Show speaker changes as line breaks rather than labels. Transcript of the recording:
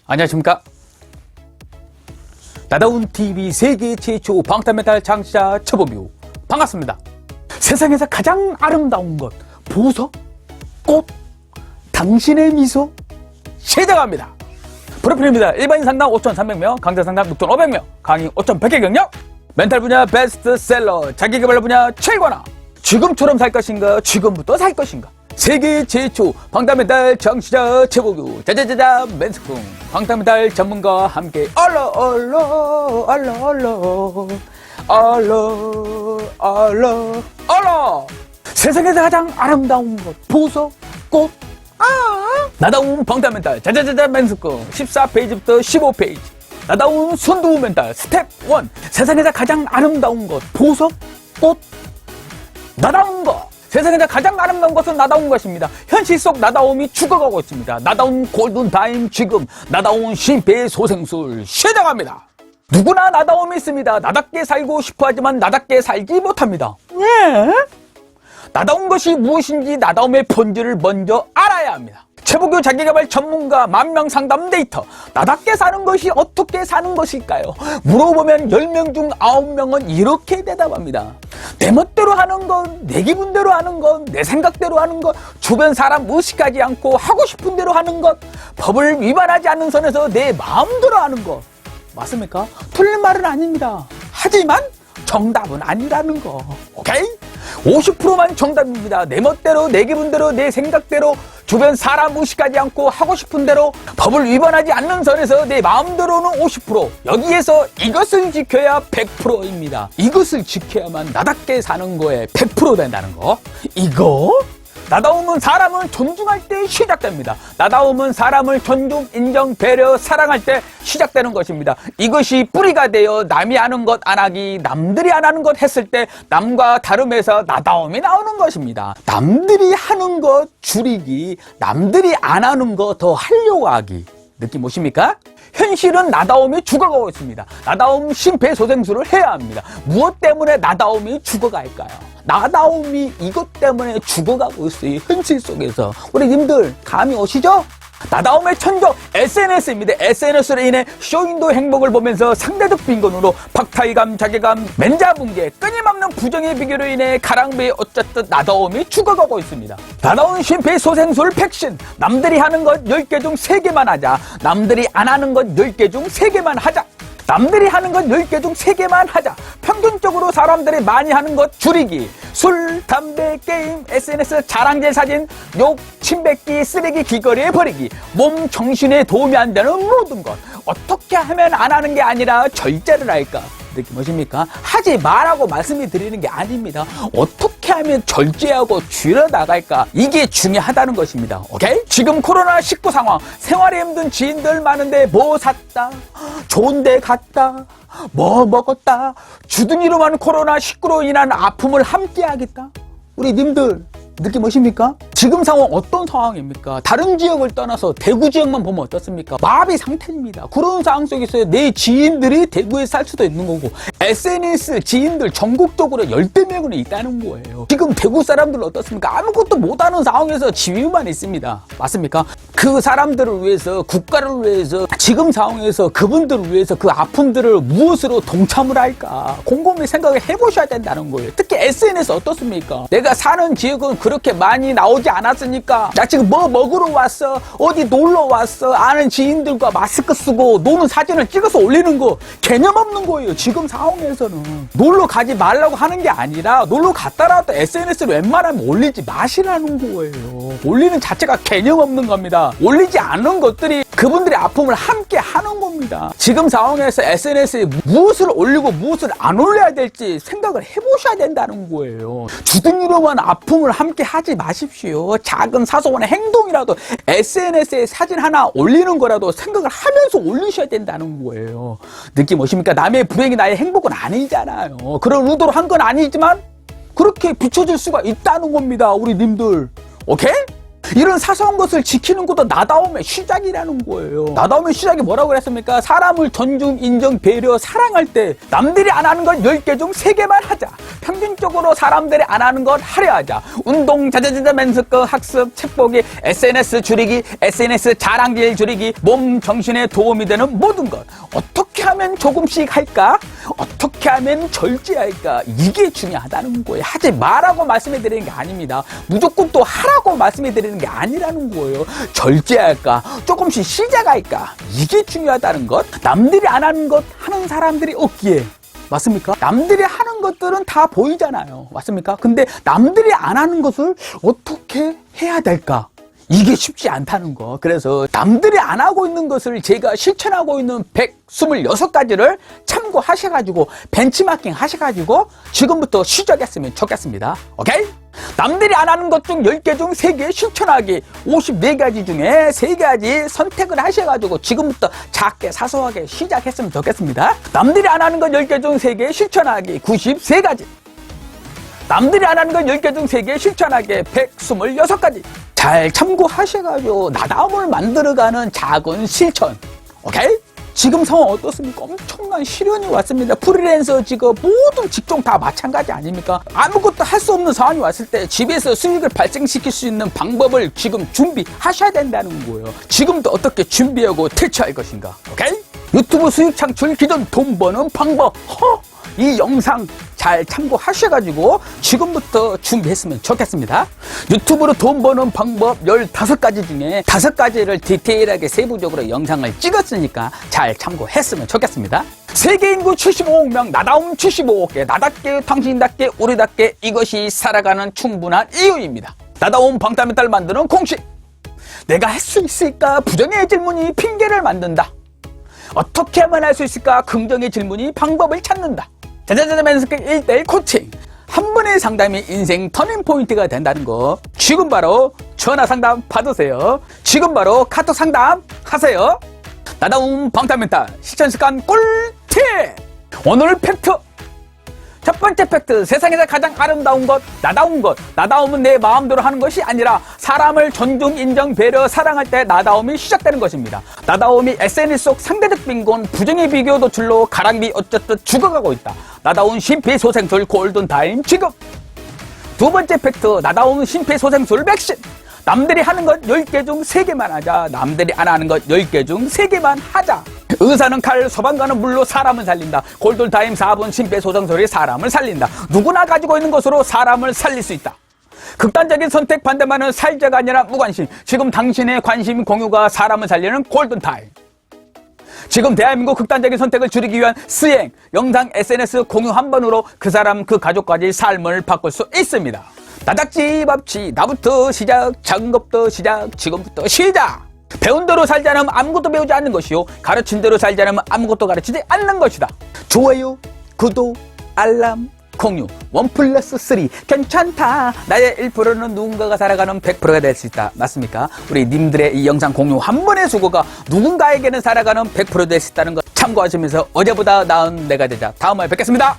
안녕하십니까. 나다운 TV 세계 최초 방탄메탈 창시자 최범유 반갑습니다. 세상에서 가장 아름다운 것 보석, 꽃, 당신의 미소 시작합니다. 프로필입니다. 일반인 상담 5,300명, 강좌 상담 6,500명, 강의 5,100개 경력, 멘탈 분야 베스트셀러, 자기개발 분야 최고나. 지금처럼 살 것인가, 지금부터 살 것인가. 세계 최초 방탄메탈 창시자 최범유 짜자자자 맨스쿵 방탄메탈 전문가와 함께 얼러 세상에서 가장 아름다운 것 보석, 꽃, 나다운 방탄메탈 짜자자자 맨스쿵 14페이지부터 15페이지 나다운 순두 멘탈 스텝 1 세상에서 가장 아름다운 것 보석, 꽃, 나다운 것. 세상에서 가장 아름다운 것은 나다운 것입니다. 현실 속 나다움이 죽어가고 있습니다. 나다운 골든타임 지금 나다운 심폐소생술 시작합니다. 누구나 나다움이 있습니다. 나답게 살고 싶어 하지만 나답게 살지 못합니다. 왜? 나다운 것이 무엇인지 나다움의 본질을 먼저 알아야 합니다. 최범유 자기개발 전문가 만명 상담 데이터 나답게 사는 것이 어떻게 사는 것일까요? 물어보면 10명 중 9명은 이렇게 대답합니다. 내 멋대로 하는 건, 내 기분대로 하는 건, 내 생각대로 하는 것, 주변 사람 의식하지 않고 하고 싶은 대로 하는 것, 법을 위반하지 않는 선에서 내 마음대로 하는 것. 맞습니까? 틀린 말은 아닙니다. 하지만 정답은 아니라는 거. 오케이? 50%만 정답입니다. 내 멋대로, 내 기분대로, 내 생각대로, 주변 사람 의식하지 않고 하고 싶은 대로 법을 위반하지 않는 선에서 내 마음대로는 50%. 여기에서 이것을 지켜야 100%입니다. 이것을 지켜야만 나답게 사는 거에 100% 된다는 거. 이거? 나다움은 사람을 존중할 때 시작됩니다. 나다움은 사람을 존중, 인정, 배려, 사랑할 때 시작되는 것입니다. 이것이 뿌리가 되어 남이 하는 것 안 하기, 남들이 안 하는 것 했을 때 남과 다름에서 나다움이 나오는 것입니다. 남들이 하는 것 줄이기, 남들이 안 하는 거 더 하려고 하기. 느낌 오십니까? 현실은 나다움이 죽어가고 있습니다. 나다움 심폐소생술을 해야 합니다. 무엇 때문에 나다움이 죽어갈까요? 나다움이 이것 때문에 죽어가고 있어요. 현실 속에서. 우리 님들 감이 오시죠? 나다움의 천적 SNS입니다. SNS로 인해 쇼윈도 행복을 보면서 상대적 빈곤으로 박탈감, 자괴감, 맨자분계, 끊임없는 부정의 비교로 인해 가랑비에 어쨌든 나다움이 죽어가고 있습니다. 나다움 심폐소생술 백신. 남들이 하는 것 10개 중 3개만 하자. 남들이 안 하는 것 10개 중 3개만 하자. 남들이 하는 것 10개 중 3개만 하자. 평균적으로 사람들이 많이 하는 것 줄이기. 술, 담배, 게임, SNS, 자랑질 사진, 욕, 침뱉기, 쓰레기 길거리에 버리기. 몸, 정신에 도움이 안 되는 모든 것. 어떻게 하면 안 하는 게 아니라 절제를 할까? 느낌 오십니까? 하지 말라고 말씀을 드리는 게 아닙니다. 어떻게 하면 절제하고 줄여나갈까? 이게 중요하다는 것입니다. 오케이? 지금 코로나19 상황, 생활이 힘든 지인들 많은데 뭐 샀다? 좋은 데 갔다? 뭐 먹었다? 주둥이로만 코로나19로 인한 아픔을 함께 하겠다? 우리 님들 느낌 오십니까? 지금 상황 어떤 상황입니까? 다른 지역을 떠나서 대구 지역만 보면 어떻습니까? 마비 상태입니다. 그런 상황 속에서 내 지인들이 대구에 살 수도 있는 거고 SNS 지인들 전국적으로 열대 명은 있다는 거예요. 지금 대구 사람들 어떻습니까? 아무것도 못하는 상황에서 지위만 있습니다. 맞습니까? 그 사람들을 위해서, 국가를 위해서, 지금 상황에서 그분들을 위해서 그 아픔들을 무엇으로 동참을 할까? 곰곰이 생각을 해보셔야 된다는 거예요. 특히 SNS 어떻습니까? 내가 사는 지역은 그렇게 많이 나오지 않았으니까 나 지금 뭐 먹으러 왔어, 어디 놀러 왔어, 아는 지인들과 마스크 쓰고 노는 사진을 찍어서 올리는 거 개념 없는 거예요. 지금 상황에서는 놀러 가지 말라고 하는 게 아니라 놀러 갔다라도 SNS를 웬만하면 올리지 마시라는 거예요. 올리는 자체가 개념 없는 겁니다. 올리지 않는 것들이 그분들의 아픔을 함께 하는 겁니다. 지금 상황에서 SNS에 무엇을 올리고 무엇을 안 올려야 될지 생각을 해보셔야 된다는 거예요. 주둥이로만 아픔을 함께 하지 마십시오. 작은 사소한 행동이라도 SNS에 사진 하나 올리는 거라도 생각을 하면서 올리셔야 된다는 거예요. 느낌 오십니까? 남의 불행이 나의 행복은 아니잖아요. 그런 의도로 한 건 아니지만 그렇게 비춰질 수가 있다는 겁니다. 우리 님들. 오케이? 이런 사소한 것을 지키는 것도 나다움의 시작이라는 거예요. 나다움의 시작이 뭐라고 그랬습니까? 사람을 존중, 인정, 배려, 사랑할 때 남들이 안 하는 건 10개 중 3개만 하자. 평균적으로 사람들이 안 하는 것 하려 하자. 운동, 자자자자 멘스크, 학습, 책 보기, SNS 줄이기, SNS 자랑질 줄이기, 몸, 정신에 도움이 되는 모든 것. 어떻게 하면 조금씩 할까? 어떻게 하면 절제할까? 이게 중요하다는 거예요. 하지 말라고 말씀해 드리는 게 아닙니다. 무조건 또 하라고 말씀해 드리는 게 아니라는 거예요. 절제할까? 조금씩 시작할까? 이게 중요하다는 것. 남들이 안 하는 것 하는 사람들이 없기에. 맞습니까? 남들이 하는 것들은 다 보이잖아요. 맞습니까? 근데 남들이 안 하는 것을 어떻게 해야 될까? 이게 쉽지 않다는 거. 그래서 남들이 안 하고 있는 것을 제가 실천하고 있는 126가지를 참고하셔가지고 벤치마킹 하셔가지고 지금부터 시작했으면 좋겠습니다. 오케이? 남들이 안 하는 것 중 10개 중 3개 실천하기, 54가지 중에 3가지 선택을 하셔가지고 지금부터 작게 사소하게 시작했으면 좋겠습니다. 남들이 안 하는 것 10개 중 3개 실천하기 93가지, 남들이 안 하는 것 10개 중 3개 실천하기 126가지. 잘 참고하셔가지고 나다움을 만들어가는 작은 실천. 오케이? 지금 상황 어떻습니까? 엄청난 시련이 왔습니다. 프리랜서 직업 모든 직종 다 마찬가지 아닙니까? 아무것도 할 수 없는 상황이 왔을 때 집에서 수익을 발생시킬 수 있는 방법을 지금 준비하셔야 된다는 거예요. 지금도 어떻게 준비하고 대처할 것인가? 오케이? 유튜브 수익 창출 기존 돈 버는 방법. 이 영상 잘 참고하셔가지고 지금부터 준비했으면 좋겠습니다. 유튜브로 돈 버는 방법 15가지 중에 5가지를 디테일하게 세부적으로 영상을 찍었으니까 잘 참고했으면 좋겠습니다. 세계 인구 75억 명, 나다움 75억 개, 나답게, 당신답게, 우리답게, 이것이 살아가는 충분한 이유입니다. 나다움 방탄멘탈 만드는 공식. 내가 할 수 있을까? 부정의 질문이 핑계를 만든다. 어떻게 하면 할 수 있을까? 긍정의 질문이 방법을 찾는다. 자자자자 멘스크 1대1 코칭. 한 번의 상담이 인생 터닝포인트가 된다는 거. 지금 바로 전화 상담 받으세요. 지금 바로 카톡 상담 하세요. 나다움 방탄멘탈 실천습관 꿀팁. 오늘 팩트. 첫 번째 팩트. 세상에서 가장 아름다운 것, 나다운 것. 나다움은 내 마음대로 하는 것이 아니라 사람을 존중, 인정, 배려, 사랑할 때 나다움이 시작되는 것입니다. 나다움이 SNS 속 상대적 빈곤, 부정의 비교 도출로 가랑비 어쩌듯 죽어가고 있다. 나다운 심폐소생술 골든타임 지금. 두 번째 팩트. 나다운 심폐소생술 백신. 남들이 하는 것 10개 중 3개만 하자. 남들이 안 하는 것 10개 중 3개만 하자. 의사는 칼, 소방관은 물로 사람을 살린다. 골든타임 4분 심폐소생술이 사람을 살린다. 누구나 가지고 있는 것으로 사람을 살릴 수 있다. 극단적인 선택 반대만은 살자가 아니라 무관심. 지금 당신의 관심 공유가 사람을 살리는 골든타임. 지금 대한민국 극단적인 선택을 줄이기 위한 수행, 영상, SNS 공유 한 번으로 그 사람, 그 가족까지 삶을 바꿀 수 있습니다. 나닥지 밥치, 나부터 시작, 작은 것부터 시작, 지금부터 시작. 배운 대로 살지 않으면 아무것도 배우지 않는 것이요, 가르친 대로 살지 않으면 아무것도 가르치지 않는 것이다. 좋아요, 구독, 알람, 공유, 1+3 괜찮다. 나의 1%는 누군가가 살아가는 100%가 될 수 있다. 맞습니까? 우리 님들의 이 영상 공유 한 번의 수고가 누군가에게는 살아가는 100% 될 수 있다는 것 참고하시면서 어제보다 나은 내가 되자. 다음에 뵙겠습니다.